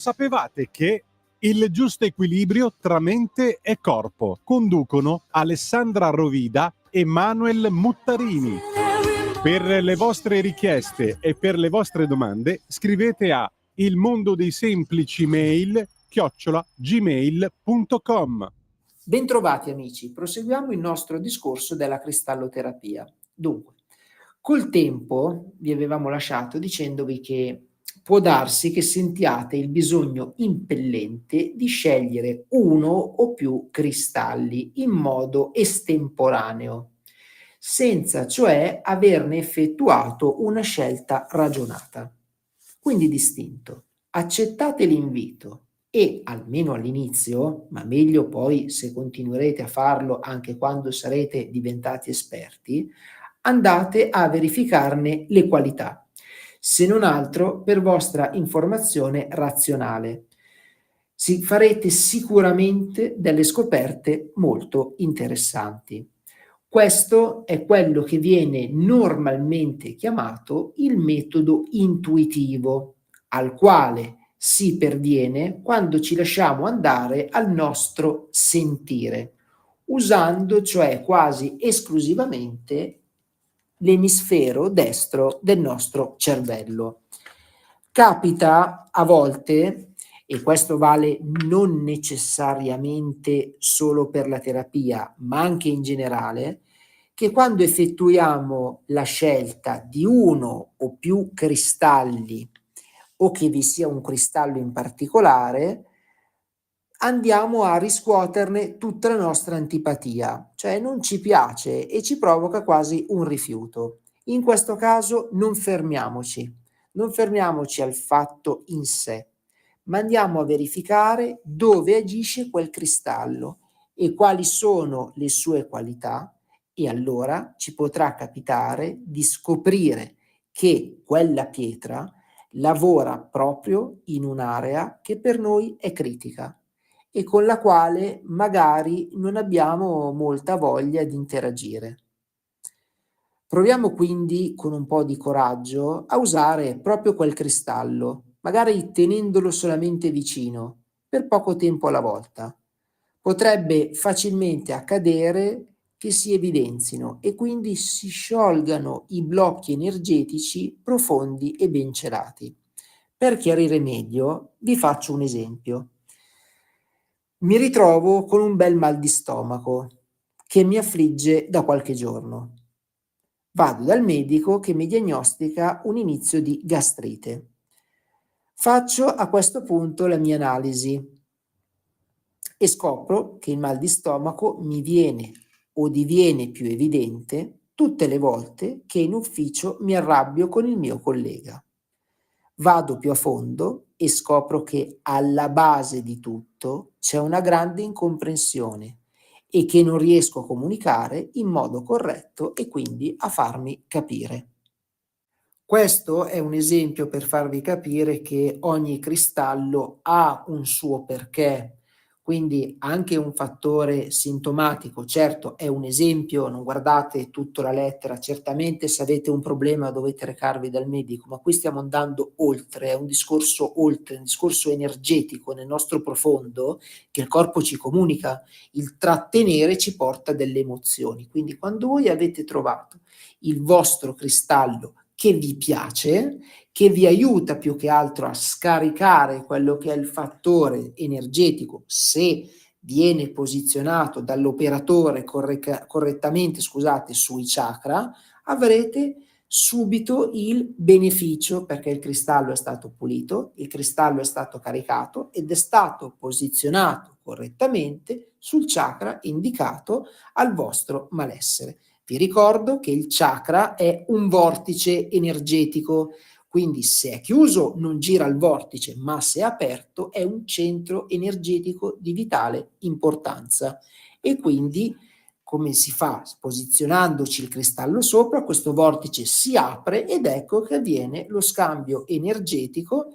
Sapevate che il giusto equilibrio tra mente e corpo conducono Alessandra Rovida e Manuel Muttarini. Per le vostre richieste e per le vostre domande scrivete a ilmondodeisemplici-mail@gmail.com. Bentrovati amici, proseguiamo il nostro discorso della cristalloterapia. Dunque, col tempo vi avevamo lasciato dicendovi che può darsi che sentiate il bisogno impellente di scegliere uno o più cristalli in modo estemporaneo, senza cioè averne effettuato una scelta ragionata. Quindi distinto, accettate l'invito e almeno all'inizio, ma meglio poi se continuerete a farlo anche quando sarete diventati esperti, andate a verificarne le qualità, se non altro per vostra informazione razionale. Farete sicuramente delle scoperte molto interessanti. Questo è quello che viene normalmente chiamato il metodo intuitivo, al quale si perviene quando ci lasciamo andare al nostro sentire, usando cioè quasi esclusivamente l'emisfero destro del nostro cervello. Capita a volte, e questo vale non necessariamente solo per la terapia, ma anche in generale, che quando effettuiamo la scelta di uno o più cristalli o che vi sia un cristallo in particolare, andiamo a riscuoterne tutta la nostra antipatia, cioè non ci piace e ci provoca quasi un rifiuto. In questo caso non fermiamoci al fatto in sé, ma andiamo a verificare dove agisce quel cristallo e quali sono le sue qualità, e allora ci potrà capitare di scoprire che quella pietra lavora proprio in un'area che per noi è critica e con la quale magari non abbiamo molta voglia di interagire. Proviamo quindi con un po' di coraggio a usare proprio quel cristallo, magari tenendolo solamente vicino, per poco tempo alla volta. Potrebbe facilmente accadere che si evidenzino e quindi si sciolgano i blocchi energetici profondi e ben celati. Per chiarire meglio, vi faccio un esempio. Mi ritrovo con un bel mal di stomaco che mi affligge da qualche giorno. Vado dal medico che mi diagnostica un inizio di gastrite. Faccio a questo punto la mia analisi e scopro che il mal di stomaco mi viene o diviene più evidente tutte le volte che in ufficio mi arrabbio con il mio collega. Vado più a fondo e scopro che alla base di tutto c'è una grande incomprensione e che non riesco a comunicare in modo corretto e quindi a farmi capire. Questo è un esempio per farvi capire che ogni cristallo ha un suo perché, quindi anche un fattore sintomatico. Certo, è un esempio, non guardate tutta la lettera, certamente se avete un problema dovete recarvi dal medico, ma qui stiamo andando oltre, è un discorso oltre, un discorso energetico nel nostro profondo che il corpo ci comunica, il trattenere ci porta delle emozioni. Quindi quando voi avete trovato il vostro cristallo che vi piace, che vi aiuta più che altro a scaricare quello che è il fattore energetico, se viene posizionato dall'operatore correttamente, scusate, sui chakra, avrete subito il beneficio perché il cristallo è stato pulito, il cristallo è stato caricato ed è stato posizionato correttamente sul chakra indicato al vostro malessere. Vi ricordo che il chakra è un vortice energetico, quindi se è chiuso non gira il vortice, ma se è aperto è un centro energetico di vitale importanza. E quindi come si fa? Posizionandoci il cristallo sopra, questo vortice si apre ed ecco che avviene lo scambio energetico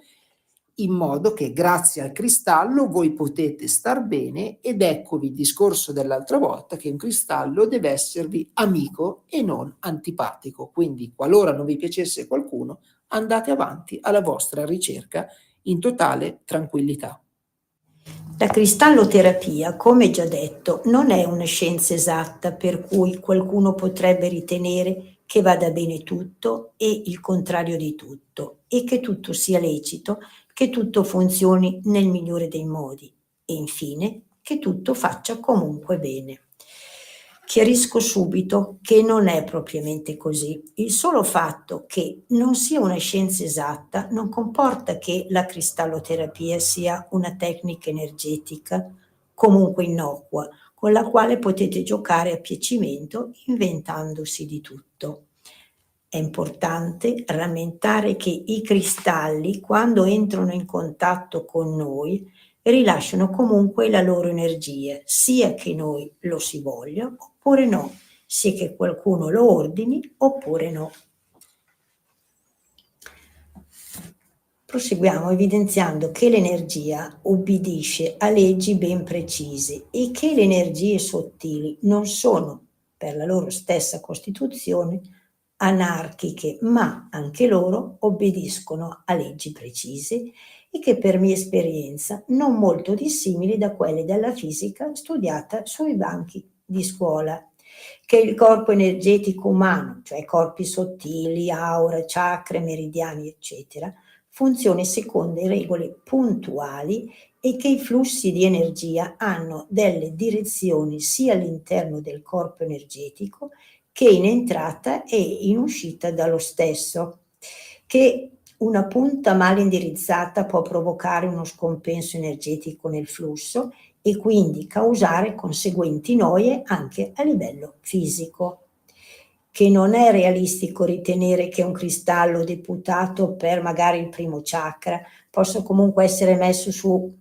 in modo che grazie al cristallo voi potete star bene ed eccovi il discorso dell'altra volta che un cristallo deve esservi amico e non antipatico. Quindi qualora non vi piacesse qualcuno andate avanti alla vostra ricerca in totale tranquillità. La cristalloterapia, come già detto, non è una scienza esatta per cui qualcuno potrebbe ritenere che vada bene tutto e il contrario di tutto, e che tutto sia lecito, che tutto funzioni nel migliore dei modi e infine che tutto faccia comunque bene. Chiarisco subito che non è propriamente così. Il solo fatto che non sia una scienza esatta non comporta che la cristalloterapia sia una tecnica energetica comunque innocua, con la quale potete giocare a piacimento inventandosi di tutto. È importante rammentare che i cristalli, quando entrano in contatto con noi, rilasciano comunque la loro energia, sia che noi lo si voglia oppure no, sia che qualcuno lo ordini oppure no. Proseguiamo evidenziando che l'energia obbedisce a leggi ben precise e che le energie sottili non sono, per la loro stessa costituzione, anarchiche, ma anche loro obbediscono a leggi precise e che per mia esperienza non molto dissimili da quelle della fisica studiata sui banchi di scuola, che il corpo energetico umano, cioè corpi sottili, aura, chakra, meridiani, eccetera, funzioni secondo regole puntuali e che i flussi di energia hanno delle direzioni sia all'interno del corpo energetico che in entrata e in uscita dallo stesso, che una punta mal indirizzata può provocare uno scompenso energetico nel flusso e quindi causare conseguenti noie anche a livello fisico. Che non è realistico ritenere che un cristallo deputato per magari il primo chakra possa comunque essere messo su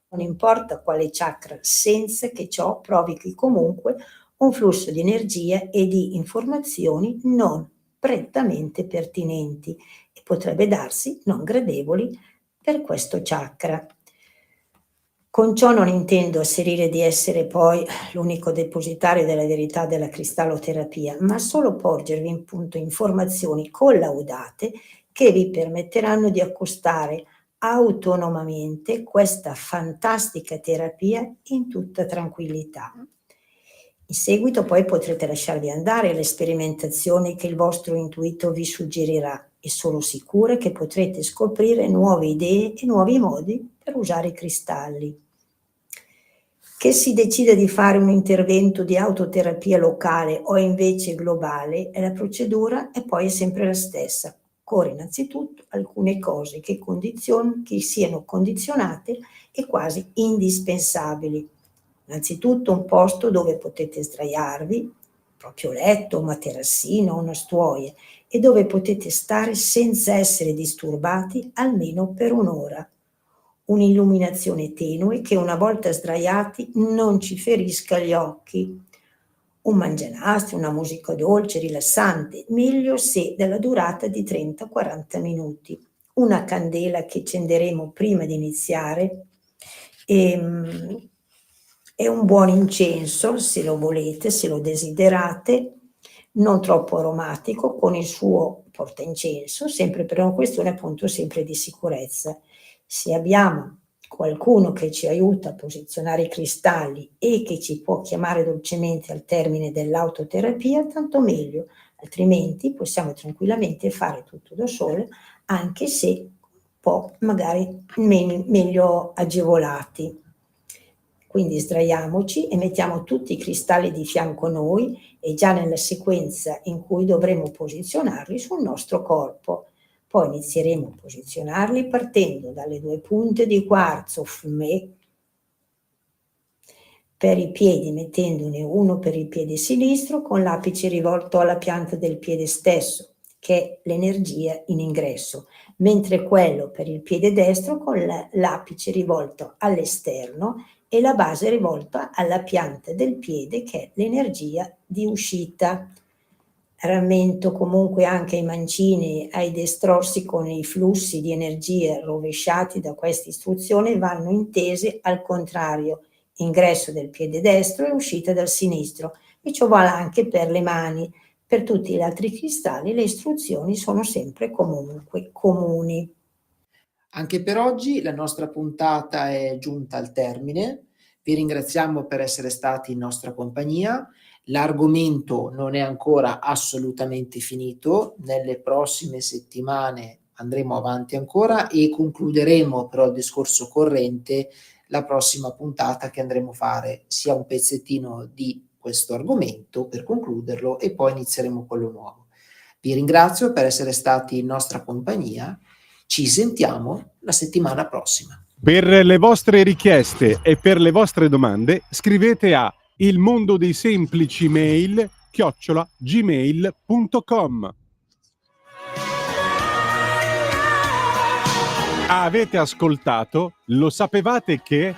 non importa quale chakra, senza che ciò provochi comunque un flusso di energia e di informazioni non prettamente pertinenti e potrebbe darsi non gradevoli per questo chakra. Con ciò non intendo asserire di essere poi l'unico depositario della verità della cristalloterapia, ma solo porgervi in punto informazioni collaudate che vi permetteranno di accostare autonomamente questa fantastica terapia in tutta tranquillità. In seguito poi potrete lasciarvi andare alle sperimentazioni che il vostro intuito vi suggerirà e sono sicura che potrete scoprire nuove idee e nuovi modi per usare i cristalli. Che si decida di fare un intervento di autoterapia locale o invece globale, la procedura è poi sempre la stessa. Occorre innanzitutto alcune cose che siano condizionate e quasi indispensabili. Innanzitutto un posto dove potete sdraiarvi, proprio letto, un materassino, una stuoia, e dove potete stare senza essere disturbati almeno per un'ora. Un'illuminazione tenue che una volta sdraiati non ci ferisca gli occhi. Un mangianastri, una musica dolce, rilassante, meglio se della durata di 30-40 minuti. Una candela che accenderemo prima di iniziare e un buon incenso, se lo volete, se lo desiderate, non troppo aromatico, con il suo portaincenso, sempre per una questione appunto sempre di sicurezza. Se abbiamo qualcuno che ci aiuta a posizionare i cristalli e che ci può chiamare dolcemente al termine dell'autoterapia, tanto meglio, altrimenti possiamo tranquillamente fare tutto da solo, anche se un po' magari meglio agevolati. Quindi sdraiamoci e mettiamo tutti i cristalli di fianco a noi e già nella sequenza in cui dovremo posizionarli sul nostro corpo. Poi inizieremo a posizionarli partendo dalle 2 punte di quarzo fumé per i piedi, mettendone uno per il piede sinistro con l'apice rivolto alla pianta del piede stesso, che è l'energia in ingresso, mentre quello per il piede destro con l'apice rivolto all'esterno e la base rivolta alla pianta del piede, che è l'energia di uscita. Rammento comunque anche ai mancini, ai destrorsi con i flussi di energia rovesciati da questa istruzione vanno intese al contrario, ingresso del piede destro e uscita dal sinistro, e ciò vale anche per le mani. Per tutti gli altri cristalli le istruzioni sono sempre comunque comuni. Anche per oggi la nostra puntata è giunta al termine. Vi ringraziamo per essere stati in nostra compagnia. L'argomento non è ancora assolutamente finito. Nelle prossime settimane andremo avanti ancora e concluderemo però il discorso corrente la prossima puntata, che andremo a fare sia un pezzettino di questo argomento per concluderlo e poi inizieremo quello nuovo. Vi ringrazio per essere stati in nostra compagnia. Ci sentiamo la settimana prossima. Per le vostre richieste e per le vostre domande scrivete a ilmondodeisemplicimail@gmail.com. Avete ascoltato? Lo sapevate che?